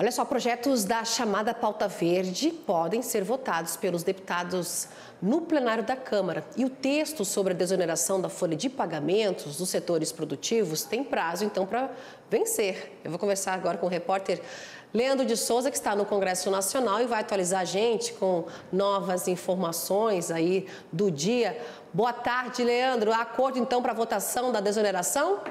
Olha só, projetos da chamada pauta verde podem ser votados pelos deputados no plenário da Câmara. E o texto sobre a desoneração da folha de pagamentos dos setores produtivos tem prazo, então, para vencer. Eu vou conversar agora com o repórter Leandro de Souza, que está no Congresso Nacional e vai atualizar a gente com novas informações aí do dia. Boa tarde, Leandro. Há acordo, então, para a votação da desoneração?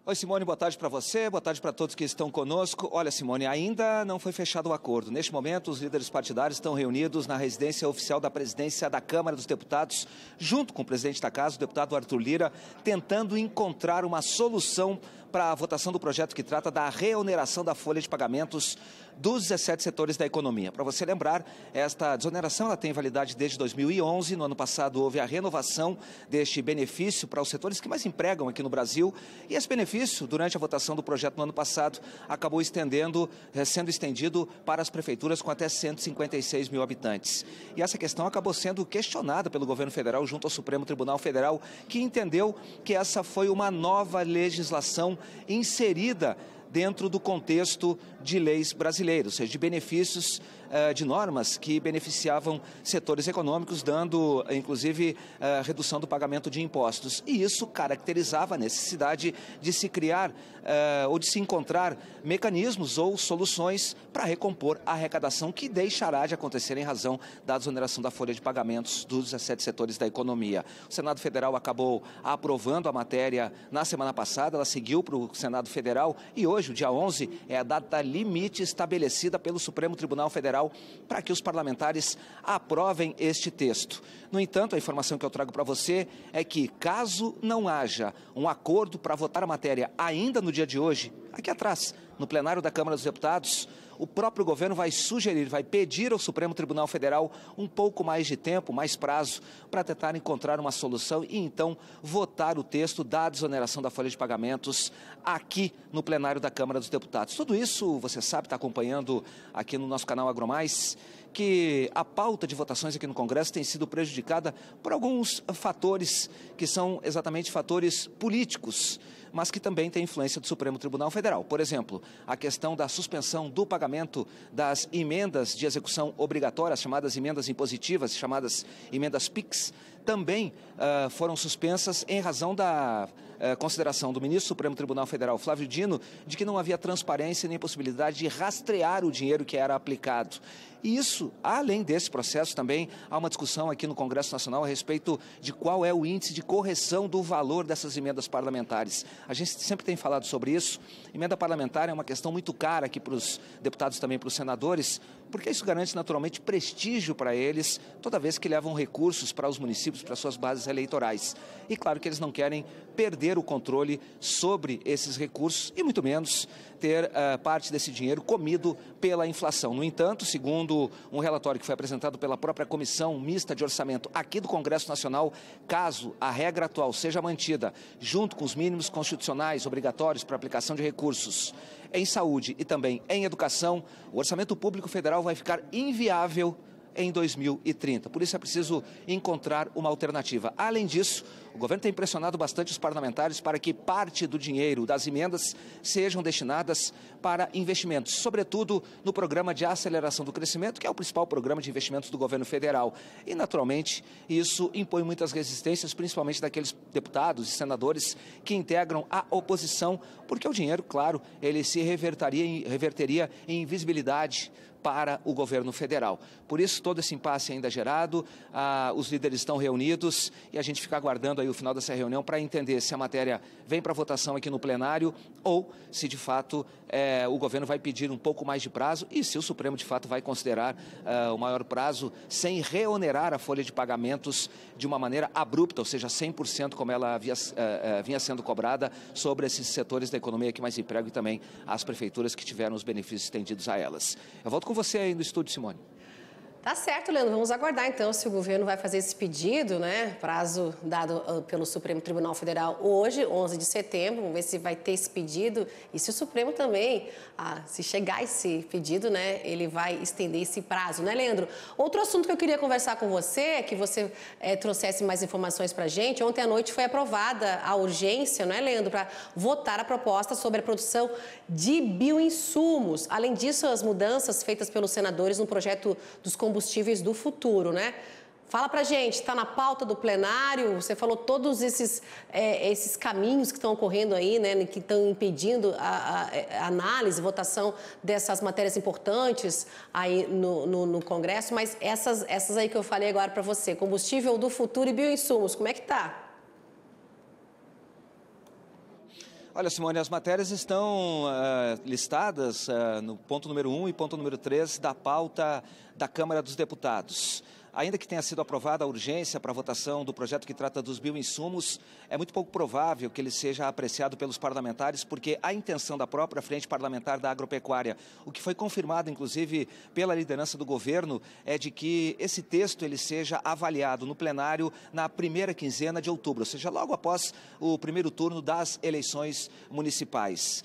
Oi, Simone, boa tarde para você, boa tarde para todos que estão conosco. Olha, Simone, ainda não foi fechado o acordo. Neste momento, os líderes partidários estão reunidos na residência oficial da presidência da Câmara dos Deputados, junto com o presidente da Casa, o deputado Arthur Lira, tentando encontrar uma solução para a votação do projeto que trata da reoneração da folha de pagamentos dos 17 setores da economia. Para você lembrar, esta desoneração ela tem validade desde 2011. No ano passado houve a renovação deste benefício para os setores que mais empregam aqui no Brasil. E esse benefício, durante a votação do projeto no ano passado, acabou sendo estendido para as prefeituras com até 156 mil habitantes. E essa questão acabou sendo questionada pelo governo federal junto ao Supremo Tribunal Federal, que entendeu que essa foi uma nova legislação inserida dentro do contexto de leis brasileiras, ou seja, de benefícios, de normas que beneficiavam setores econômicos, dando, inclusive, redução do pagamento de impostos. E isso caracterizava a necessidade de se criar ou de se encontrar mecanismos ou soluções para recompor a arrecadação que deixará de acontecer em razão da desoneração da folha de pagamentos dos 17 setores da economia. O Senado Federal acabou aprovando a matéria na semana passada, ela seguiu para o Senado Federal e hoje, o dia 11, é a data limite estabelecida pelo Supremo Tribunal Federal para que os parlamentares aprovem este texto. No entanto, a informação que eu trago para você é que, caso não haja um acordo para votar a matéria ainda no dia de hoje, aqui atrás, no plenário da Câmara dos Deputados, o próprio governo vai pedir ao Supremo Tribunal Federal um pouco mais de tempo, mais prazo, para tentar encontrar uma solução e então votar o texto da desoneração da folha de pagamentos aqui no plenário da Câmara dos Deputados. Tudo isso, você sabe, está acompanhando aqui no nosso canal AgroMais, que a pauta de votações aqui no Congresso tem sido prejudicada por alguns fatores que são exatamente fatores políticos, mas que também têm influência do Supremo Tribunal Federal. Por exemplo, a questão da suspensão do pagamento das emendas de execução obrigatória, chamadas emendas impositivas, chamadas emendas PIX, também foram suspensas em razão da consideração do ministro do Supremo Tribunal Federal, Flávio Dino, de que não havia transparência nem possibilidade de rastrear o dinheiro que era aplicado. E isso, além desse processo, também há uma discussão aqui no Congresso Nacional a respeito de qual é o índice de correção do valor dessas emendas parlamentares. A gente sempre tem falado sobre isso. Emenda parlamentar é uma questão muito cara aqui para os deputados e também para os senadores, porque isso garante naturalmente prestígio para eles toda vez que levam recursos para os municípios, para suas bases eleitorais. E claro que eles não querem perder o controle sobre esses recursos e muito menos ter parte desse dinheiro comido pela inflação. No entanto, segundo um relatório que foi apresentado pela própria Comissão Mista de Orçamento aqui do Congresso Nacional, caso a regra atual seja mantida, junto com os mínimos constitucionais obrigatórios para aplicação de recursos em saúde e também em educação, o orçamento público federal vai ficar inviável em 2030. Por isso é preciso encontrar uma alternativa. Além disso, o governo tem pressionado bastante os parlamentares para que parte do dinheiro das emendas sejam destinadas para investimentos, sobretudo no Programa de Aceleração do Crescimento, que é o principal programa de investimentos do governo federal. E, naturalmente, isso impõe muitas resistências, principalmente daqueles deputados e senadores que integram a oposição, porque o dinheiro, claro, ele se reverteria em visibilidade para o governo federal. Por isso, todo esse impasse ainda gerado, os líderes estão reunidos e a gente fica aguardando aí o final dessa reunião para entender se a matéria vem para votação aqui no plenário ou se, de fato, o governo vai pedir um pouco mais de prazo e se o Supremo, de fato, vai considerar o maior prazo sem reonerar a folha de pagamentos de uma maneira abrupta, ou seja, 100% como ela vinha sendo cobrada sobre esses setores da economia que mais empregam e também as prefeituras que tiveram os benefícios estendidos a elas. Eu volto com você aí no estúdio, Simone. Tá certo, Leandro. Vamos aguardar, então, se o governo vai fazer esse pedido, né? Prazo dado pelo Supremo Tribunal Federal hoje, 11 de setembro. Vamos ver se vai ter esse pedido e se o Supremo também, se chegar esse pedido, né? Ele vai estender esse prazo, né, Leandro? Outro assunto que eu queria conversar com você é que você trouxesse mais informações pra gente. Ontem à noite foi aprovada a urgência, não é, Leandro, para votar a proposta sobre a produção de bioinsumos. Além disso, as mudanças feitas pelos senadores no projeto dos combustíveis do futuro, né? Fala pra gente, está na pauta do plenário, você falou todos esses caminhos que estão ocorrendo aí, né, que estão impedindo a análise, votação dessas matérias importantes aí no Congresso, mas essas aí que eu falei agora para você, combustível do futuro e bioinsumos, como é que tá? Olha, Simone, as matérias estão listadas no ponto número 1 e ponto número 3 da pauta da Câmara dos Deputados. Ainda que tenha sido aprovada a urgência para a votação do projeto que trata dos bioinsumos, é muito pouco provável que ele seja apreciado pelos parlamentares, porque a intenção da própria Frente Parlamentar da Agropecuária, o que foi confirmado, inclusive, pela liderança do governo, é de que esse texto ele seja avaliado no plenário na primeira quinzena de outubro, ou seja, logo após o primeiro turno das eleições municipais.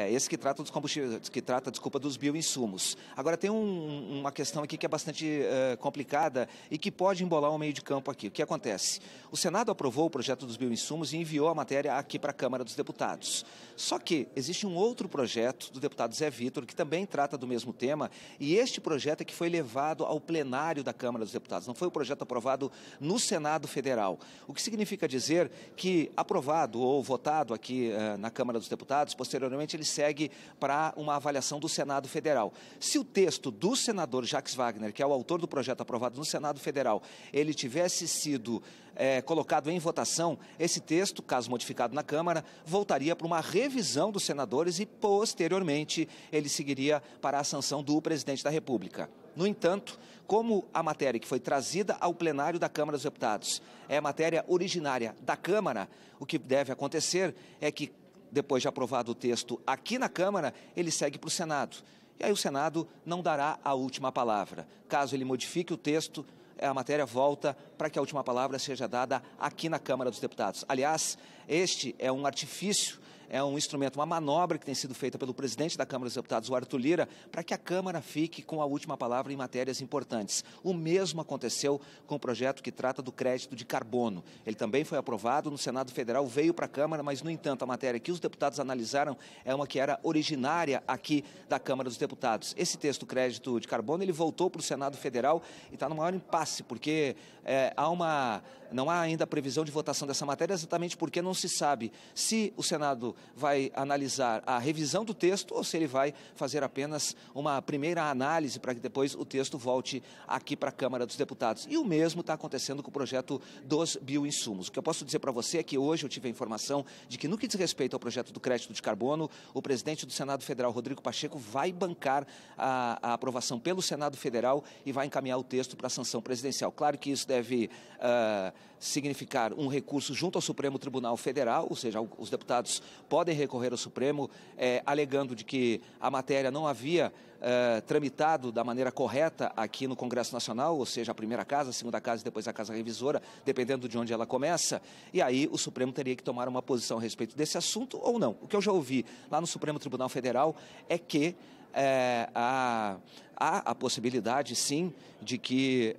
Esse que trata dos combustíveis, que trata, desculpa, dos bioinsumos. Agora, tem uma questão aqui que é bastante complicada e que pode embolar o meio de campo aqui. O que acontece? O Senado aprovou o projeto dos bioinsumos e enviou a matéria aqui para a Câmara dos Deputados. Só que existe um outro projeto do deputado Zé Vitor que também trata do mesmo tema e este projeto é que foi levado ao plenário da Câmara dos Deputados. Não foi o projeto aprovado no Senado Federal. O que significa dizer que aprovado ou votado aqui na Câmara dos Deputados, posteriormente ele segue para uma avaliação do Senado Federal. Se o texto do senador Jacques Wagner, que é o autor do projeto aprovado no Senado Federal, ele tivesse sido colocado em votação, esse texto, caso modificado na Câmara, voltaria para uma revisão dos senadores e, posteriormente, ele seguiria para a sanção do presidente da República. No entanto, como a matéria que foi trazida ao plenário da Câmara dos Deputados é matéria originária da Câmara, o que deve acontecer é que, depois de aprovado o texto aqui na Câmara, ele segue para o Senado. E aí o Senado não dará a última palavra. Caso ele modifique o texto, a matéria volta para que a última palavra seja dada aqui na Câmara dos Deputados. Aliás, este é um artifício, é um instrumento, uma manobra que tem sido feita pelo presidente da Câmara dos Deputados, o Arthur Lira, para que a Câmara fique com a última palavra em matérias importantes. O mesmo aconteceu com o projeto que trata do crédito de carbono. Ele também foi aprovado no Senado Federal, veio para a Câmara, mas, no entanto, a matéria que os deputados analisaram é uma que era originária aqui da Câmara dos Deputados. Esse texto, crédito de carbono, ele voltou para o Senado Federal e está no maior impasse, porque não há ainda previsão de votação dessa matéria, exatamente porque não se sabe se o Senado vai analisar a revisão do texto ou se ele vai fazer apenas uma primeira análise para que depois o texto volte aqui para a Câmara dos Deputados. E o mesmo está acontecendo com o projeto dos bioinsumos. O que eu posso dizer para você é que hoje eu tive a informação de que, no que diz respeito ao projeto do crédito de carbono, o presidente do Senado Federal, Rodrigo Pacheco, vai bancar a aprovação pelo Senado Federal e vai encaminhar o texto para a sanção presidencial. Claro que isso deve significar um recurso junto ao Supremo Tribunal Federal, ou seja, os deputados podem recorrer ao Supremo, alegando de que a matéria não havia tramitado da maneira correta aqui no Congresso Nacional, ou seja, a primeira casa, a segunda casa e depois a casa revisora, dependendo de onde ela começa, e aí o Supremo teria que tomar uma posição a respeito desse assunto ou não. O que eu já ouvi lá no Supremo Tribunal Federal é que há a possibilidade, sim, de que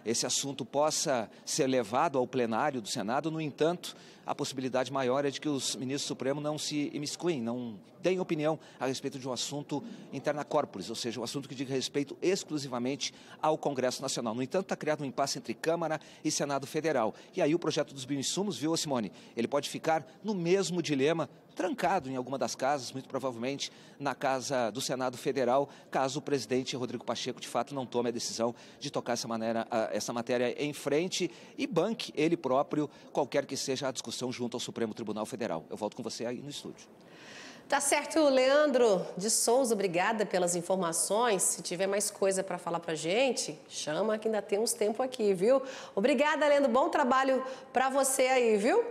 esse assunto possa ser levado ao plenário do Senado. No entanto, a possibilidade maior é de que os ministros do Supremo não se imiscuem, não deem opinião a respeito de um assunto interna corporis, ou seja, um assunto que diga respeito exclusivamente ao Congresso Nacional. No entanto, está criado um impasse entre Câmara e Senado Federal. E aí o projeto dos bioinsumos, viu, Simone, ele pode ficar no mesmo dilema, trancado em alguma das casas, muito provavelmente na casa do Senado Federal, caso o presidente Rodrigo Pacheco, de fato, não tome a decisão de tocar essa matéria em frente e banque ele próprio, qualquer que seja a discussão junto ao Supremo Tribunal Federal. Eu volto com você aí no estúdio. Tá certo, Leandro de Souza, obrigada pelas informações. Se tiver mais coisa para falar pra gente, chama que ainda temos tempo aqui, viu? Obrigada, Leandro, bom trabalho para você aí, viu?